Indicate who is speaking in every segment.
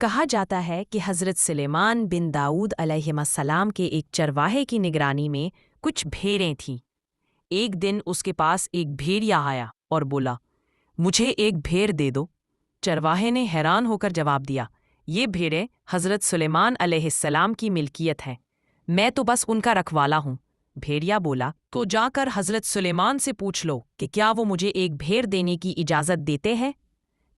Speaker 1: کہا جاتا ہے کہ حضرت سلیمان بن داؤد علیہ السلام کے ایک چرواہے کی نگرانی میں کچھ بھیڑیں تھیں۔ ایک دن اس کے پاس ایک بھیڑیا آیا اور بولا، مجھے ایک بھیڑ دے دو۔ چرواہے نے حیران ہو کر جواب دیا، یہ بھیڑیں حضرت سلیمان علیہ السلام کی ملکیت ہیں، میں تو بس ان کا رکھوالا ہوں۔ بھیڑیا بولا، تو جا کر حضرت سلیمان سے پوچھ لو کہ کیا وہ مجھے ایک بھیڑ دینے کی اجازت دیتے ہیں۔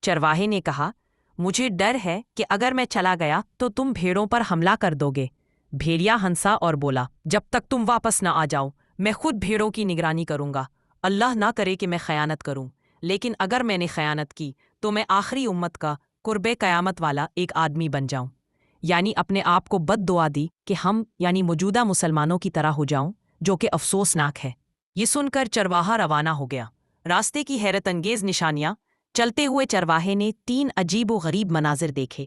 Speaker 1: چرواہے نے کہا، مجھے ڈر ہے کہ اگر میں چلا گیا تو تم بھیڑوں پر حملہ کر دو گے۔ بھیڑیا ہنسا اور بولا، جب تک تم واپس نہ آ جاؤ میں خود بھیڑوں کی نگرانی کروں گا۔ اللہ نہ کرے کہ میں خیانت کروں، لیکن اگر میں نے خیانت کی تو میں آخری امت کا قرب قیامت والا ایک آدمی بن جاؤں، یعنی اپنے آپ کو بد دعا دی کہ ہم یعنی موجودہ مسلمانوں کی طرح ہو جاؤں، جو کہ افسوسناک ہے۔ یہ سن کر چرواہا روانہ ہو گیا۔ راستے کی حیرت انگیز نشانیاں۔ چلتے ہوئے چرواہے نے 3 عجیب و غریب مناظر دیکھے۔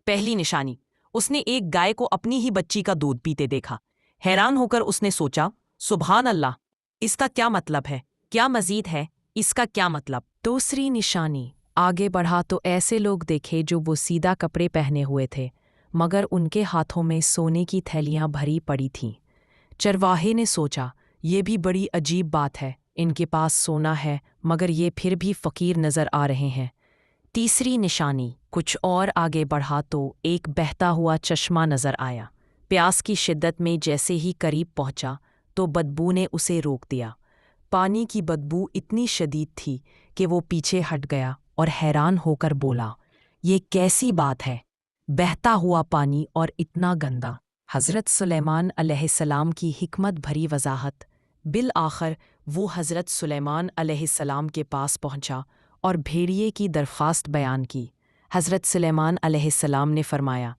Speaker 1: پہلی نشانی، اس نے ایک گائے کو اپنی ہی بچی کا دودھ پیتے دیکھا۔ حیران ہو کر اس نے سوچا، سبحان اللہ، اس کا کیا مطلب ہے؟ کیا مزید ہے؟ اس کا کیا مطلب؟ دوسری نشانی، آگے بڑھا تو ایسے لوگ دیکھے جو وہ سیدھا کپڑے پہنے ہوئے تھے، مگر ان کے ہاتھوں میں سونے کی تھیلیاں بھری پڑی تھیں۔ چرواہے نے سوچا، یہ بھی بڑی عجیب بات ہے، ان کے پاس سونا ہے مگر یہ پھر بھی فقیر نظر آ رہے ہیں۔ تیسری نشانی، کچھ اور آگے بڑھا تو ایک بہتا ہوا چشمہ نظر آیا۔ پیاس کی شدت میں جیسے ہی قریب پہنچا تو بدبو نے اسے روک دیا۔ پانی کی بدبو اتنی شدید تھی کہ وہ پیچھے ہٹ گیا اور حیران ہو کر بولا، یہ کیسی بات ہے؟ بہتا ہوا پانی اور اتنا گندا۔ حضرت سلیمان علیہ السلام کی حکمت بھری وضاحت۔ بالآخر وہ حضرت سلیمان علیہ السلام کے پاس پہنچا اور بھیڑیے کی درخواست بیان کی۔ حضرت سلیمان علیہ السلام نے فرمایا،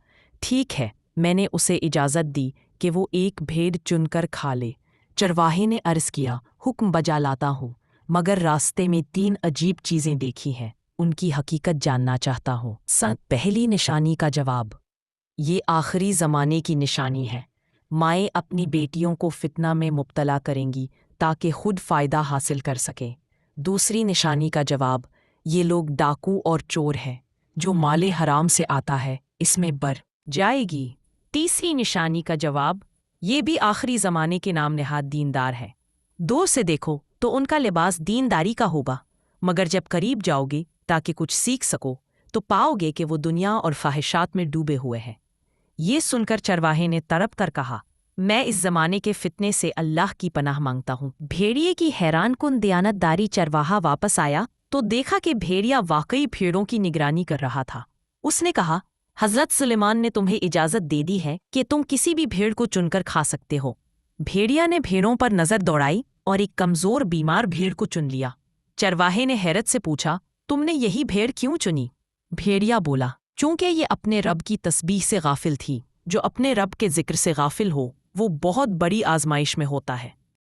Speaker 1: ٹھیک ہے، میں نے اسے اجازت دی کہ وہ ایک بھیڑ چن کر کھا لے۔ چرواہے نے عرض کیا، حکم بجا لاتا ہوں، مگر راستے میں 3 عجیب چیزیں دیکھی ہیں، ان کی حقیقت جاننا چاہتا ہوں۔ پہلی نشانی کا جواب، یہ آخری زمانے کی نشانی ہے۔ مائیں اپنی بیٹیوں کو فتنہ میں مبتلا کریں گی تاکہ خود فائدہ حاصل کر سکیں۔ دوسری نشانی کا جواب، یہ لوگ ڈاکو اور چور ہیں، جو مال حرام سے آتا ہے اس میں بر جائے گی۔ تیسری نشانی کا جواب، یہ بھی آخری زمانے کے نام نہاد دیندار ہے۔ دور سے دیکھو تو ان کا لباس دینداری کا ہوگا، مگر جب قریب جاؤ گے تاکہ کچھ سیکھ سکو تو پاؤ گے کہ وہ دنیا اور فحشات میں ڈوبے ہوئے ہیں۔ یہ سن کر چرواہے نے تڑپ کر کہا، میں اس زمانے کے فتنے سے اللہ کی پناہ مانگتا ہوں۔ بھیڑیے کی حیران کن دیانت داری چرواہا واپس آیا تو دیکھا کہ بھیڑیا واقعی بھیڑوں کی نگرانی کر رہا تھا۔ اس نے کہا، حضرت سلیمان نے تمہیں اجازت دے دی ہے کہ تم کسی بھی بھیڑ کو چن کر کھا سکتے ہو۔ بھیڑیا نے بھیڑوں پر نظر دوڑائی اور ایک کمزور بیمار بھیڑ کو چن لیا۔ چرواہے نے حیرت سے پوچھا، تم نے یہی بھیڑ کیوں چنی؟ بھیڑیا بولا، چونکہ یہ اپنے رب کی تسبیح سے غافل تھی۔ جو اپنے رب کے ذکر سے غافل ہو وہ بہت بڑی آزمائش میں ہوتا ہے۔